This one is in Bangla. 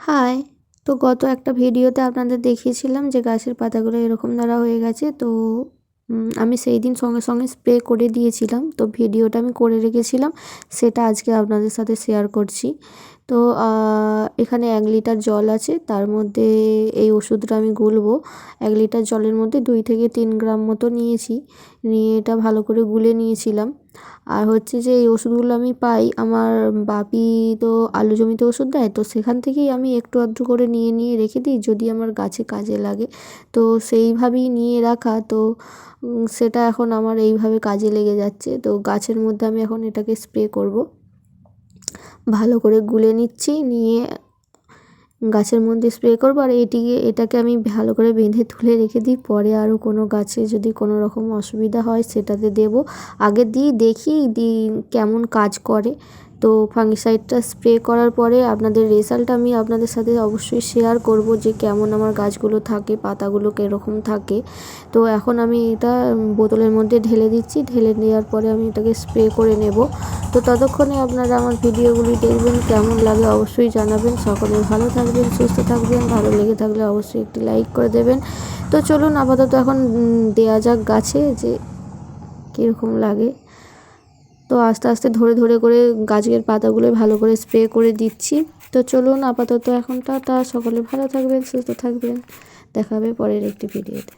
হাই! তো গত একটা ভিডিওতে আপনাদের দেখিয়েছিলাম যে গাছের পাতাগুলো এরকম ধরা হয়ে গেছে। তো আমি সেই দিন সঙ্গে সঙ্গে স্প্রে করে দিয়েছিলাম। তো ভিডিওটা আমি করে রেখেছিলাম, সেটা আজকে আপনাদের সাথে শেয়ার করছি। তো এখানে 1 লিটার জল আছে, তার মধ্যে এই ওষুধটা আমি গুলবো। 1 লিটার জলের মধ্যে 2 থেকে 3 গ্রাম মতো নিয়েছি, নিয়ে এটা ভালো করে গুলে নিয়েছিলাম। আর হচ্ছে যে এই ওষুধগুলো আমি পাই, আমার বাপি তো আলু জমিতে ওষুধ দেয়, তো সেখান থেকেই আমি একটু আধটু করে নিয়ে নিয়ে রেখে দিই যদি আমার গাছে কাজে লাগে। তো সেইভাবেই নিয়ে রাখা, তো সেটা এখন আমার এইভাবে কাজে লেগে যাচ্ছে। তো গাছের মধ্যে আমি এখন এটাকে স্প্রে করব, ভালো করে গুলে নিচ্ছি, নিয়ে গাছের মধ্যে স্প্রে করবো। আর এটাকে আমি ভালো করে বেঁধে তুলে রেখে দিই, পরে আরও কোনো গাছে যদি কোনো রকম অসুবিধা হয় সেটাতে দেবো। আগে দেখি কেমন কাজ করে। তো ফাঙ্গিসাইডটা স্প্রে করার পরে আপনাদের রেজাল্ট আমি আপনাদের সাথে অবশ্যই শেয়ার করব, যে কেমন আমার গাছগুলো থাকে, পাতাগুলো কীরকম থাকে। তো এখন আমি এটা বোতলের মধ্যে ঢেলে দিচ্ছি, ঢেলে নেওয়ার পরে আমি এটাকে স্প্রে করে নেব। তো ততক্ষণে আপনারা আমার ভিডিওগুলি দেখবেন, কেমন লাগে অবশ্যই জানাবেন। সকলে ভালো থাকবেন, সুস্থ থাকবেন। ভালো লেগে থাকলে অবশ্যই একটি লাইক করে দেবেন। তো চলুন আপাতত এখন দেয়া যাক গাছে, যে কীরকম লাগে। তো আস্তে আস্তে ধরে ধরে করে গাছের পাতাগুলো ভালো করে স্প্রে করে দিচ্ছি। তো চলুন আপাতত এখন টাটা, সকলে ভালো থাকবেন, সুস্থ থাকবেন। দেখা হবে পরের একটি ভিডিওতে।